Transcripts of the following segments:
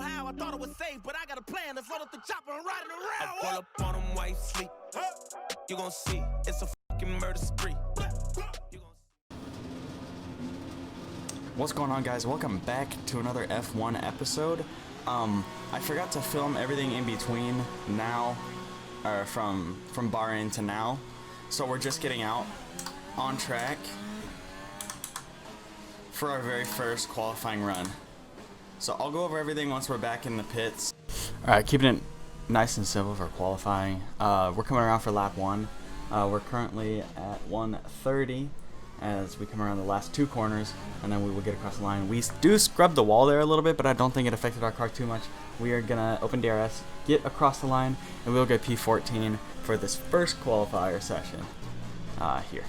know how, I thought it was safe, but I got a plan. Let's load up the chopper and ride it around. I pull up on them while you sleep. You gon' see, it's a fucking murder spree. What's going on, guys? Welcome back to another F1 episode. I forgot to film everything in between now, or from Bahrain to now, so we're just getting out on track for our very first qualifying run. So I'll go over everything once we're back in the pits. Alright, keeping it nice and simple for qualifying. We're coming around for lap 1. We're currently at 1:30 as we come around the last 2 corners, and then we will get across the line. We do scrub the wall there a little bit, but I don't think it affected our car too much. We are gonna open DRS, get across the line, and we'll get P14 for this first qualifier session here.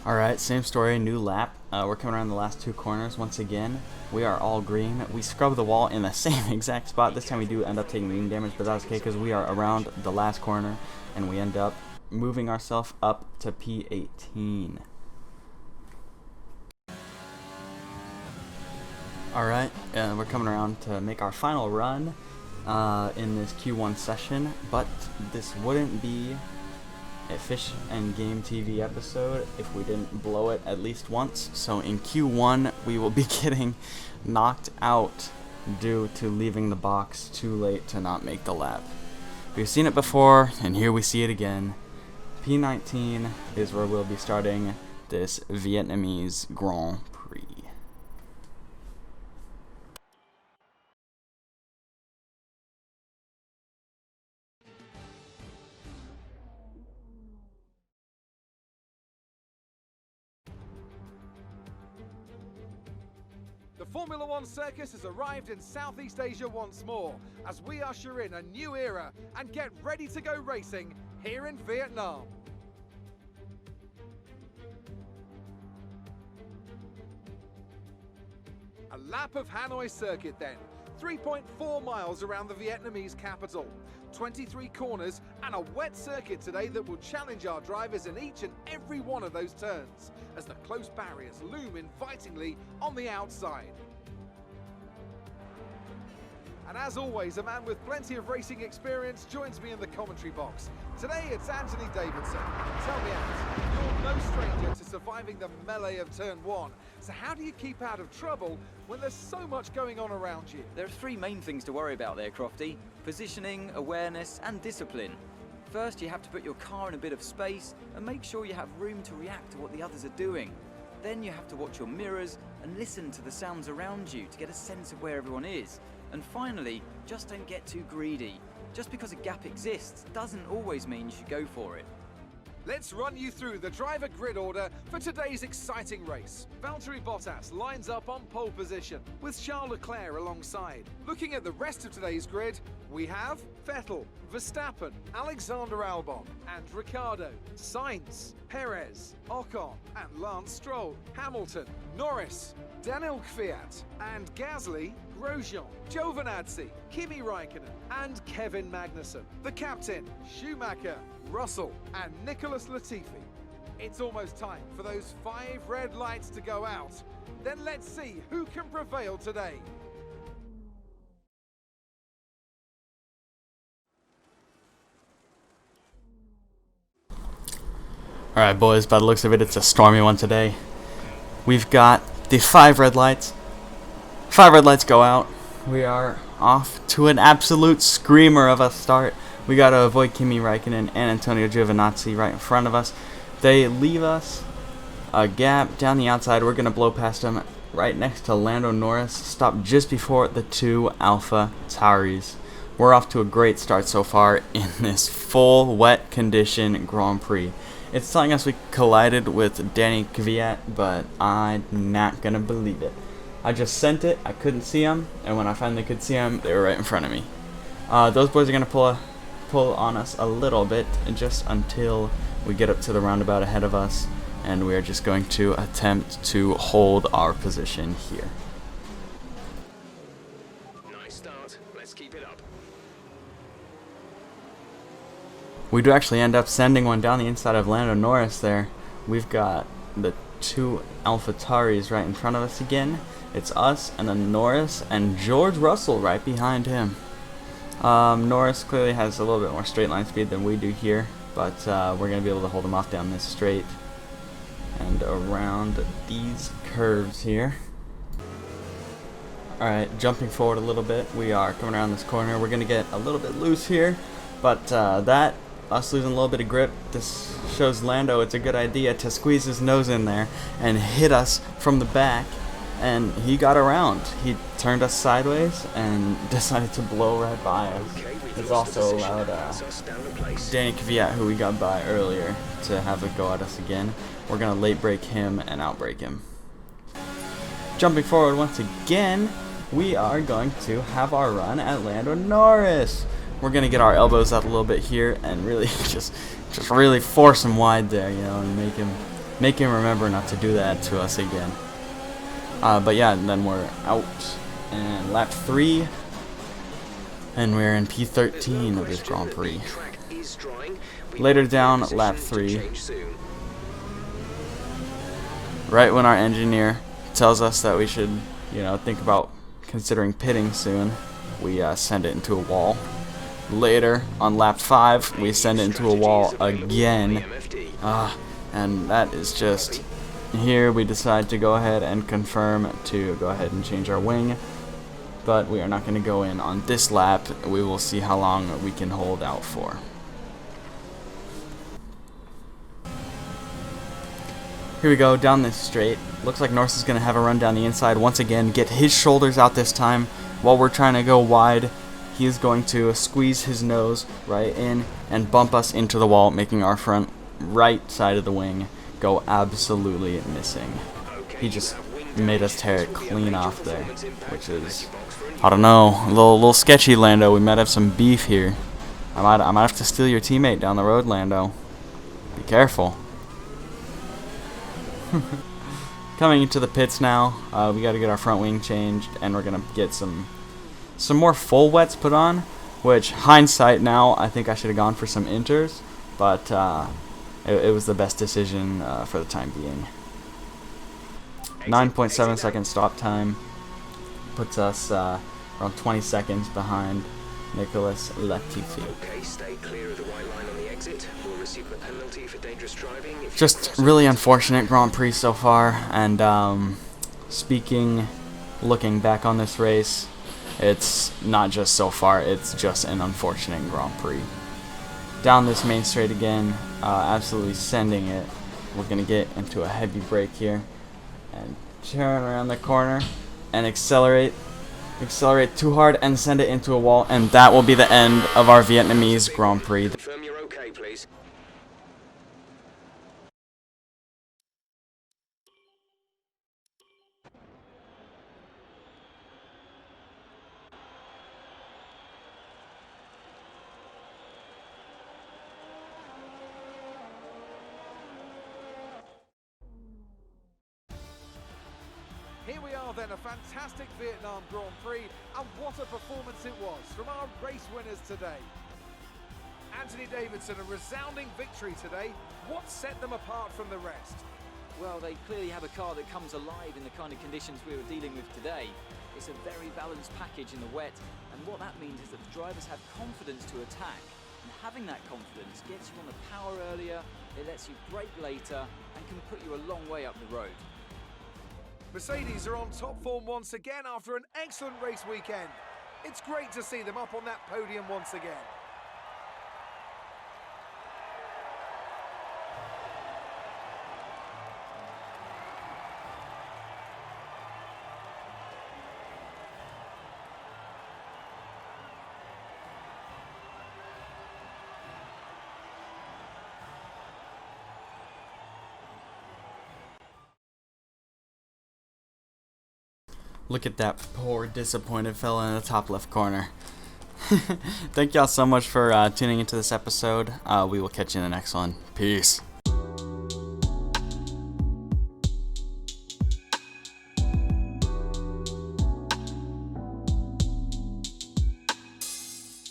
Alright, same story, new lap. We're coming around the last 2 corners once again. We are all green. We scrub the wall in the same exact spot. This time we do end up taking wing damage, but that's okay because we are around the last corner and we end up moving ourselves up to P18. Alright, we're coming around to make our final run in this Q1 session, but this wouldn't be a Fish&Game TV episode if we didn't blow it at least once. So in Q1 we will be getting knocked out due to leaving the box too late to not make the lap. We've seen it before and here we see it again. P19 is where we'll be starting this Vietnamese Grand Prix. The Formula One circus has arrived in Southeast Asia once more, as we usher in a new era and get ready to go racing here in Vietnam. A lap of Hanoi circuit then, 3.4 miles around the Vietnamese capital, 23 corners and a wet circuit today that will challenge our drivers in each and every one of those turns, as the close barriers loom invitingly on the outside. And as always, a man with plenty of racing experience joins me in the commentary box. Today it's Anthony Davidson. Tell me, Ant, you're no stranger to surviving the melee of turn 1. So how do you keep out of trouble when there's so much going on around you? There are 3 main things to worry about there, Crofty. Positioning, awareness and discipline. First, you have to put your car in a bit of space and make sure you have room to react to what the others are doing. Then you have to watch your mirrors and listen to the sounds around you to get a sense of where everyone is. And finally, just don't get too greedy. Just because a gap exists doesn't always mean you should go for it. Let's run you through the driver grid order for today's exciting race. Valtteri Bottas lines up on pole position, with Charles Leclerc alongside. Looking at the rest of today's grid, we have Vettel, Verstappen, Alexander Albon, and Ricciardo, Sainz, Perez, Ocon, and Lance Stroll, Hamilton, Norris, Daniel Kvyat, and Gasly, Grosjean, Giovinazzi, Kimi Raikkonen, and Kevin Magnussen. The captain, Schumacher, Russell, and Nicholas Latifi. It's almost time for those 5 red lights to go out. Then let's see who can prevail today. Alright boys, by the looks of it, it's a stormy one today. We've got the 5 red lights. 5 red lights go out. We are off to an absolute screamer of a start. We got to avoid Kimi Raikkonen and Antonio Giovinazzi right in front of us. They leave us a gap down the outside. We're going to blow past them right next to Lando Norris. Stop just before the 2 Alpha Tauris. We're off to a great start so far in this full wet condition Grand Prix. It's telling us we collided with Danny Kvyat, but I'm not going to believe it. I just sent it, I couldn't see them, and when I finally could see them, they were right in front of me. Those boys are going to pull on us a little bit, just until we get up to the roundabout ahead of us, and we are just going to attempt to hold our position here. Nice start, let's keep it up. We do actually end up sending one down the inside of Lando Norris there. We've got the two AlphaTauris right in front of us again. It's us and then Norris and George Russell right behind him. Norris clearly has a little bit more straight line speed than we do here, but we're going to be able to hold him off down this straight and around these curves here. Alright, jumping forward a little bit, we are coming around this corner. We're going to get a little bit loose here, but us losing a little bit of grip, this shows Lando it's a good idea to squeeze his nose in there and hit us from the back, and he got around. He turned us sideways and decided to blow right by us. It's also allowed Danny Kvyat, who we got by earlier, to have a go at us again. We're going to late brake him and outbrake him. Jumping forward once again, we are going to have our run at Lando Norris. We're going to get our elbows out a little bit here and really just really force him wide there, you know, and make him remember not to do that to us again. But yeah, and then we're out and lap 3, and we're in P13 of this Grand Prix. Later down lap 3, right when our engineer tells us that we should, you know, think about considering pitting soon, we send it into a wall. Later on lap 5, we send it into a wall again, and that is just. Here we decide to go ahead and confirm to go ahead and change our wing, but we are not going to go in on this lap. We will see how long we can hold out for. Here we go, down this straight. Looks like Norris is going to have a run down the inside once again, get his shoulders out this time while we're trying to go wide. He is going to squeeze his nose right in and bump us into the wall, making our front right side of the wing go absolutely missing. He just made us tear it clean off there, which is, I don't know, a little sketchy, Lando. We might have some beef here. I might have to steal your teammate down the road, Lando. Be careful. Coming into the pits now, we got to get our front wing changed, and we're gonna get some more full wets put on. Which, hindsight now, I think I should have gone for some inters, but it was the best decision for the time being. 9.7 second stop time puts us around 20 seconds behind Nicholas Latifi. Okay, stay clear of the white line on the exit. We'll receive a penalty for dangerous driving. Just really unfortunate Grand Prix so far, and looking back on this race, it's not just so far, it's just an unfortunate Grand Prix. Down this main straight again, absolutely sending it. We're going to get into a heavy brake here and turn around the corner and accelerate too hard and send it into a wall, and that will be the end of our Vietnamese Grand Prix. Confirm you're okay, please. Here we are then, a fantastic Vietnam Grand Prix, and what a performance it was from our race winners today. Anthony Davidson, a resounding victory today. What set them apart from the rest? Well, they clearly have a car that comes alive in the kind of conditions we were dealing with today. It's a very balanced package in the wet, and what that means is that the drivers have confidence to attack. And having that confidence gets you on the power earlier, it lets you brake later, and can put you a long way up the road. Mercedes are on top form once again after an excellent race weekend. It's great to see them up on that podium once again. Look at that poor, disappointed fella in the top left corner. Thank y'all so much for tuning into this episode. We will catch you in the next one. Peace.